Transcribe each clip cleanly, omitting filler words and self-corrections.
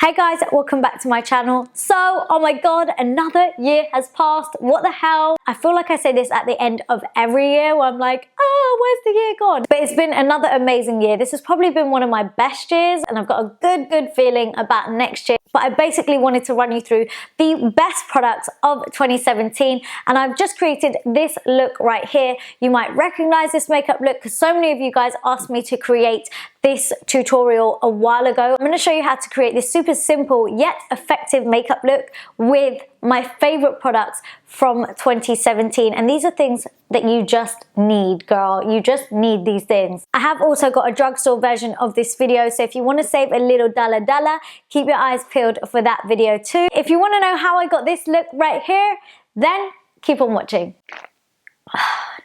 Hey guys, welcome back to my channel. So, oh my god, another year has passed. What the hell? I feel like I say this at the end of every year where I'm like, oh, where's the year gone? But it's been another amazing year. This has probably been one of my best years and I've got a good feeling about next year. But I basically wanted to run you through the best products of 2017 and I've just created this look right here. You might recognize this makeup look because so many of you guys asked me to create this tutorial a while ago. I'm going to show you how to create this super simple yet effective makeup look with my favorite products from 2017, and these are things that you just need, girl. You just need these things. I have also got a drugstore version of this video, so if you want to save a little dollar, keep your eyes peeled for that video too. If you want to know how I got this look right here, then keep on watching.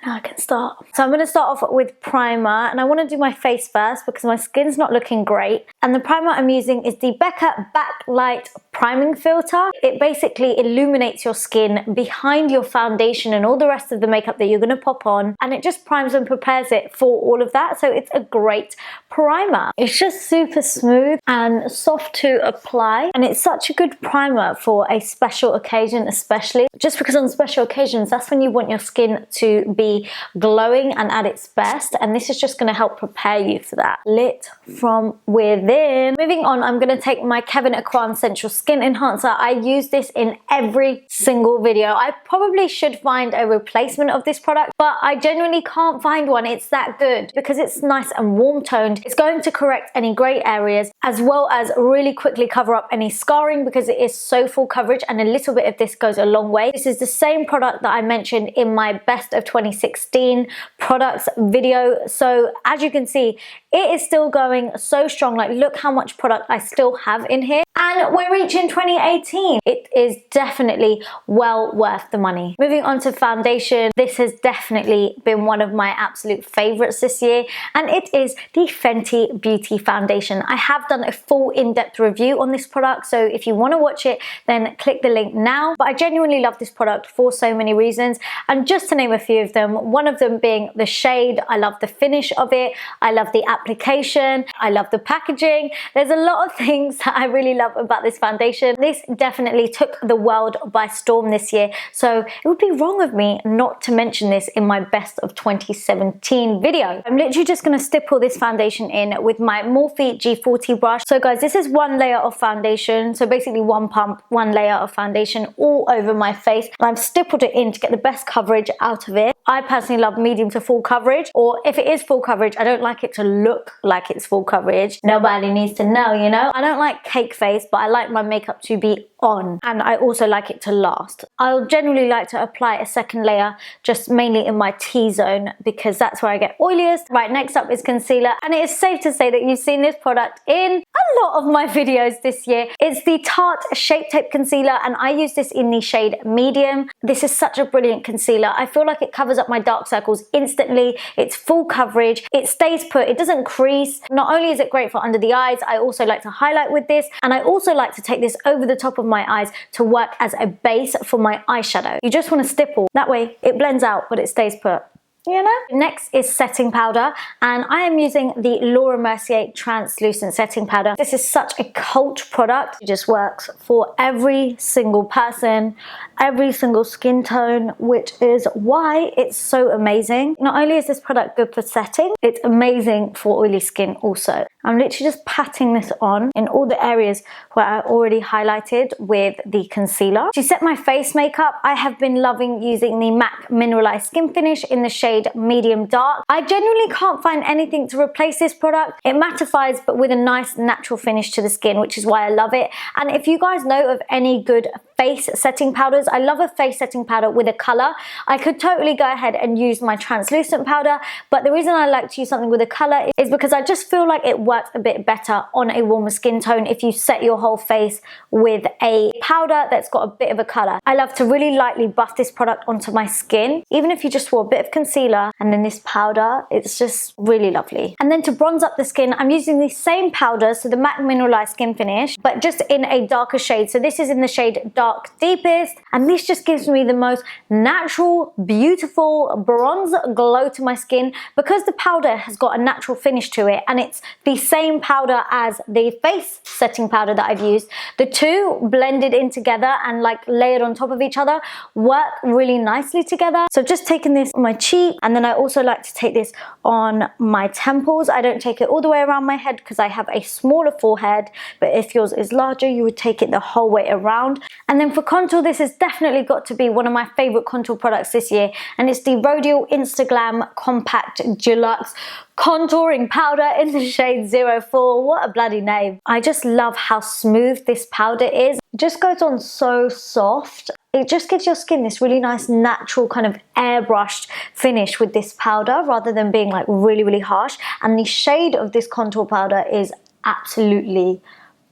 Now I can start. So I'm going to start off with primer, and I want to do my face first because my skin's not looking great. And the primer I'm using is the Becca Backlight priming filter. It basically illuminates your skin behind your foundation and all the rest of the makeup that you're going to pop on, and it just primes and prepares it for all of that. So it's a great primer. It's just super smooth and soft to apply, and it's such a good primer for a special occasion, especially just because on special occasions that's when you want your skin to be glowing and at its best, and this is just going to help prepare you for that. Lit from within. Moving on, I'm going to take my Kevyn Aucoin Central Skin Enhancer. I use this in every single video. I probably should find a replacement of this product, but I genuinely can't find one. It's that good because it's nice and warm toned. It's going to correct any grey areas as well as really quickly cover up any scarring because it is so full coverage, and a little bit of this goes a long way. This is the same product that I mentioned in my best of 2016 products video. So as you can see, it is still going so strong. Like, look how much product I still have in here. And we're reaching 2018. It is definitely well worth the money. Moving on to foundation. This has definitely been one of my absolute favorites this year, and it is the Fenty Beauty Foundation. I have done a full in-depth review on this product, so if you want to watch it, then click the link now. But I genuinely love this product for so many reasons, and just to name a few of them, one of them being the shade. I love the finish of it. I love the application. I love the packaging. There's a lot of things that I really love about this foundation. This definitely took the world by storm this year, so it would be wrong of me not to mention this in my best of 2017 video. I'm literally just going to stipple this foundation in with my Morphe G40 brush. So guys, this is one layer of foundation, so basically one pump, one layer of foundation all over my face, and I've stippled it in to get the best coverage out of it. I personally love medium to full coverage, or if it is full coverage, I don't like it to look like it's full coverage. Nobody needs to know, you know? I don't like cake face, but I like my makeup to be on, and I also like it to last. I'll generally like to apply a second layer just mainly in my T-zone because that's where I get oiliest. Right, next up is concealer, and it is safe to say that you've seen this product in a lot of my videos this year. It's the Tarte Shape Tape Concealer, and I use this in the shade medium. This is such a brilliant concealer. I feel like it covers up my dark circles instantly. It's full coverage. It stays put. It doesn't crease. Not only is it great for under the eyes, I also like to highlight with this, and I also like to take this over the top of my eyes to work as a base for my eyeshadow. You just want to stipple. That way it blends out, but it stays put. You know? Next is setting powder, and I am using the Mercier translucent setting powder. This is such a cult product. It just works for every single person, every single skin tone, which is why it's so amazing. Not only is this product good for setting, it's amazing for oily skin also. I'm literally just patting this on in all the areas where I already highlighted with the concealer. To set my face makeup, I have been loving using the MAC Mineralized Skin Finish in the shade medium dark. I genuinely can't find anything to replace this product. It mattifies but with a nice natural finish to the skin, which is why I love it. And if you guys know of any good face setting powders, I love a face setting powder with a color. I could totally go ahead and use my translucent powder, but the reason I like to use something with a color is because I just feel like it works a bit better on a warmer skin tone if you set your whole face with a powder that's got a bit of a color. I love to really lightly buff this product onto my skin. Even if you just wore a bit of concealer concealer and then this powder. It's just really lovely. And then to bronze up the skin, I'm using the same powder, so the MAC Mineralized Skin Finish, but just in a darker shade. So this is in the shade Dark Deepest, and this just gives me the most natural, beautiful bronze glow to my skin because the powder has got a natural finish to it, and it's the same powder as the face setting powder that I've used. The two blended in together and like layered on top of each other work really nicely together. So I've just taken this on my cheek, and then I also like to take this on my temples. I don't take it all the way around my head because I have a smaller forehead, but if yours is larger, you would take it the whole way around. And then for contour, this has definitely got to be one of my favorite contour products this year, and it's the Rodial Instaglam Compact Deluxe Contouring Powder in the shade 04. What a bloody name. I just love how smooth this powder is. It just goes on so soft. It just gives your skin this really nice natural kind of airbrushed finish with this powder rather than being like really, really harsh. And the shade of this contour powder is absolutely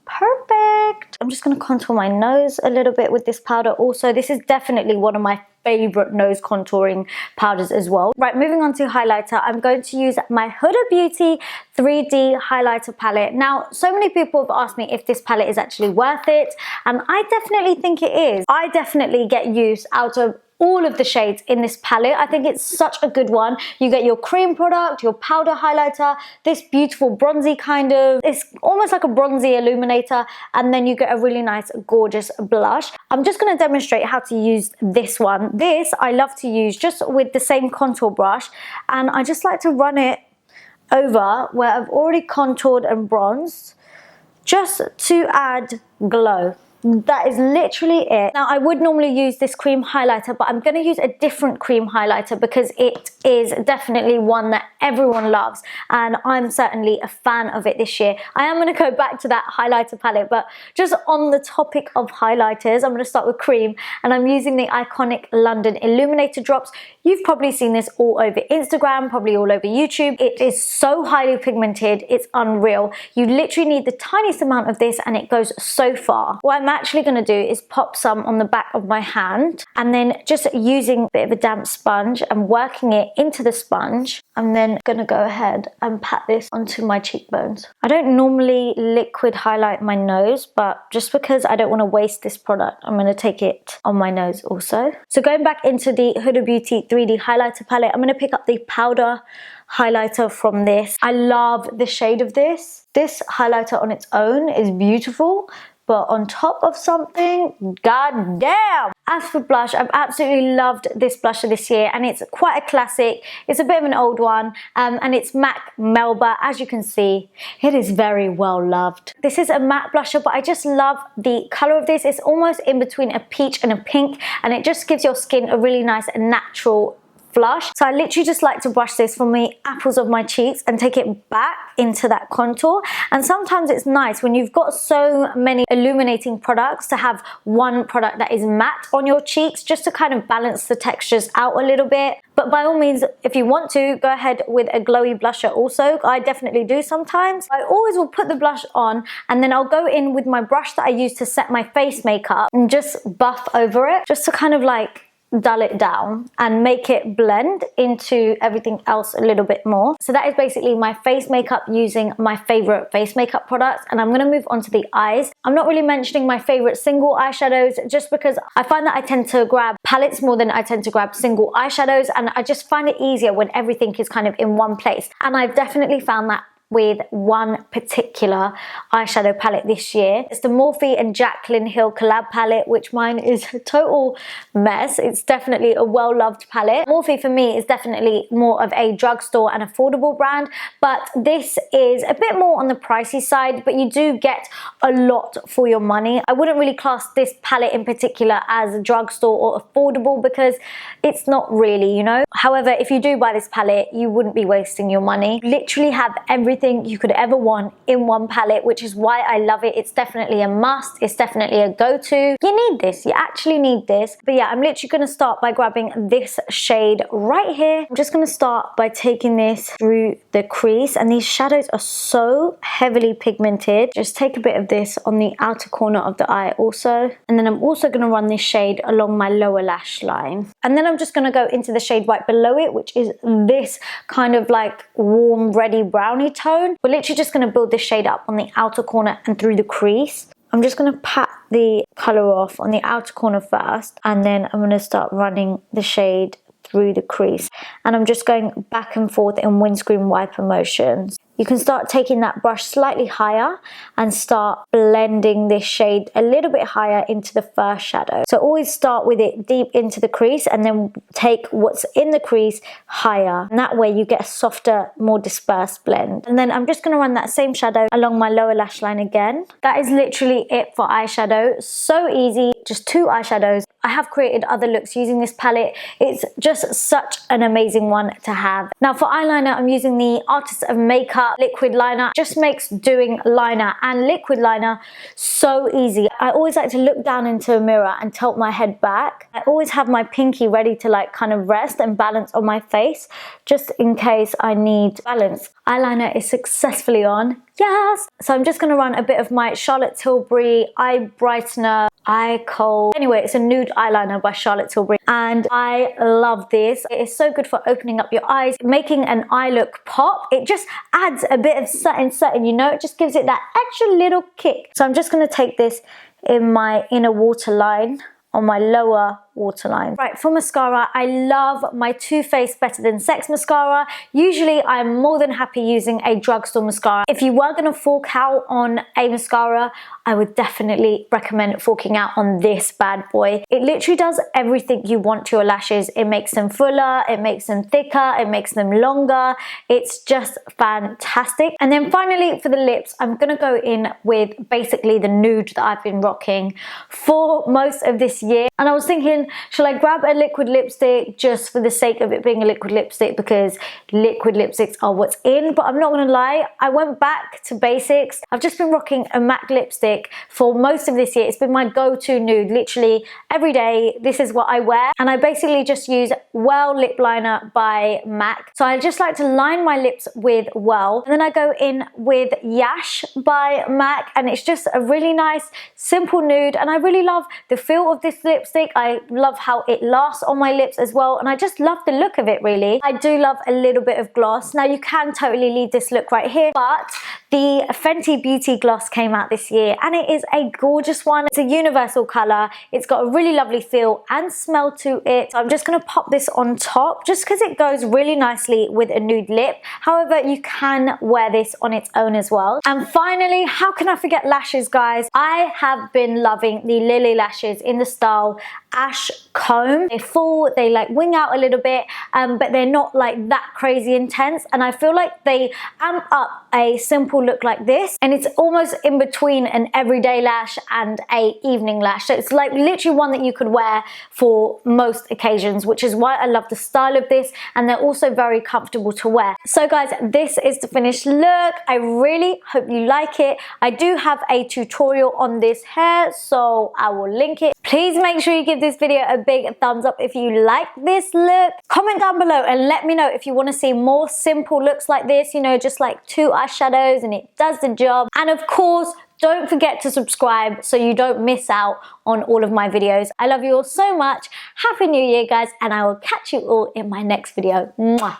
perfect. I'm just going to contour my nose a little bit with this powder also. This is definitely one of my favorite nose contouring powders as well. Right, moving on to highlighter, I'm going to use my Huda Beauty 3D highlighter palette. Now, so many people have asked me if this palette is actually worth it, and I definitely think it is. I definitely get use out of all of the shades in this palette. I think it's such a good one. You get your cream product, your powder highlighter, this beautiful bronzy kind of, it's almost like a bronzy illuminator, and then you get a really nice gorgeous blush. I'm just going to demonstrate how to use this one. This I love to use just with the same contour brush, and I just like to run it over where I've already contoured and bronzed just to add glow. That is literally it. Now, I would normally use this cream highlighter, but I'm going to use a different cream highlighter because it is definitely one that everyone loves, and I'm certainly a fan of it this year. I am going to go back to that highlighter palette, but just on the topic of highlighters, I'm going to start with cream, and I'm using the iconic London Illuminator drops. You've probably seen this all over Instagram, probably all over YouTube. It is so highly pigmented, it's unreal. You literally need the tiniest amount of this and it goes so far. What I'm actually going to do is pop some on the back of my hand, and then just using a bit of a damp sponge and working it into the sponge. I'm then going to go ahead and pat this onto my cheekbones. I don't normally liquid highlight my nose, but just because I don't want to waste this product, I'm going to take it on my nose also. So going back into the Huda Beauty 3D highlighter palette, I'm going to pick up the powder highlighter from this. I love the shade of this. This highlighter on its own is beautiful, but on top of something, god damn! As for blush, I've absolutely loved this blusher this year, and it's quite a classic. It's a bit of an old one, and it's MAC Melba. As you can see, it is very well loved. This is a matte blusher, but I just love the color of this. It's almost in between a peach and a pink, and it just gives your skin a really nice and natural flush. So I literally just like to brush this from the apples of my cheeks and take it back into that contour. And sometimes it's nice when you've got so many illuminating products to have one product that is matte on your cheeks, just to kind of balance the textures out a little bit. But by all means, if you want to, go ahead with a glowy blusher also. I definitely do sometimes. I always will put the blush on, and then I'll go in with my brush that I use to set my face makeup and just buff over it, just to kind of like dull it down and make it blend into everything else a little bit more. So that is basically my face makeup using my favorite face makeup products, and I'm going to move on to the eyes. I'm not really mentioning my favorite single eyeshadows just because I find that I tend to grab palettes more than I tend to grab single eyeshadows, and I just find it easier when everything is kind of in one place. And I've definitely found that with one particular eyeshadow palette this year. It's the Morphe and Jaclyn Hill collab palette, which mine is a total mess. It's definitely a well-loved palette. Morphe for me is definitely more of a drugstore and affordable brand, but this is a bit more on the pricey side, but you do get a lot for your money. I wouldn't really class this palette in particular as a drugstore or affordable because it's not really, you know. However, if you do buy this palette, you wouldn't be wasting your money. You literally have everything everything you could ever want in one palette, which is why I love it. It's definitely a must. It's definitely a go-to. You need this. You actually need this. But yeah, I'm literally going to start by grabbing this shade right here. I'm just going to start by taking this through the crease, and these shadows are so heavily pigmented. Just take a bit of this on the outer corner of the eye also, and then I'm also going to run this shade along my lower lash line, and then I'm just going to go into the shade right below it, which is this kind of like warm reddy brownie tone. We're literally just going to build this shade up on the outer corner and through the crease. I'm just going to pat the colour off on the outer corner first, and then I'm going to start running the shade through the crease, and I'm just going back and forth in windscreen wiper motions. You can start taking that brush slightly higher and start blending this shade a little bit higher into the first shadow. So always start with it deep into the crease and then take what's in the crease higher. And that way you get a softer, more dispersed blend. And then I'm just going to run that same shadow along my lower lash line again. That is literally it for eyeshadow. So easy, just 2 eyeshadows. I have created other looks using this palette. It's just such an amazing one to have. Now for eyeliner, I'm using the Artist of Makeup liquid liner. Just makes doing liner and liquid liner so easy. I always like to look down into a mirror and tilt my head back. I always have my pinky ready to like kind of rest and balance on my face, just in case I need balance. Eyeliner is successfully on. Yes! So I'm just going to run a bit of my Charlotte Tilbury eye brightener, Kohlm. Anyway, it's a nude eyeliner by Charlotte Tilbury, and I love this. It is so good for opening up your eyes, making an eye look pop. It just adds a bit of satin, you know, it just gives it that extra little kick. So I'm just going to take this in my inner waterline on my lower waterline. Right, for mascara, I love my Too Faced Better Than Sex mascara. Usually I'm more than happy using a drugstore mascara. If you were going to fork out on a mascara, I would definitely recommend forking out on this bad boy. It literally does everything you want to your lashes. It makes them fuller, it makes them thicker, it makes them longer. It's just fantastic. And then finally for the lips, I'm going to go in with basically the nude that I've been rocking for most of this year. And I was thinking, shall I grab a liquid lipstick just for the sake of it being a liquid lipstick, because liquid lipsticks are what's in? But I'm not gonna lie, I went back to basics. I've just been rocking a MAC lipstick for most of this year. It's been my go-to nude, literally every day. This is what I wear, and I basically just use Whirl lip liner by MAC. So I just like to line my lips with Whirl, and then I go in with Yash by MAC, and it's just a really nice simple nude, and I really love the feel of this lipstick. I love how it lasts on my lips as well, and I just love the look of it really. I do love a little bit of gloss. Now you can totally leave this look right here, but the Fenty Beauty Gloss came out this year and it is a gorgeous one. It's a universal colour. It's got a really lovely feel and smell to it. So I'm just going to pop this on top just because it goes really nicely with a nude lip. However, you can wear this on its own as well. And finally, how can I forget lashes, guys? I have been loving the Lily lashes in the style Ash Comb. They fall, they like wing out a little bit, but they're not like that crazy intense, and I feel like they amp up a simple look like this, and it's almost in between an everyday lash and a evening lash. So it's like literally one that you could wear for most occasions, which is why I love the style of this, and they're also very comfortable to wear. So guys, this is the finished look. I really hope you like it. I do have a tutorial on this hair, so I will link it. Please make sure you give this video a big thumbs up if you like this look. Comment down below and let me know if you want to see more simple looks like this, you know, just like 2 eyeshadows and it does the job. And of course, don't forget to subscribe so you don't miss out on all of my videos. I love you all so much. Happy New Year, guys, and I will catch you all in my next video. Mwah.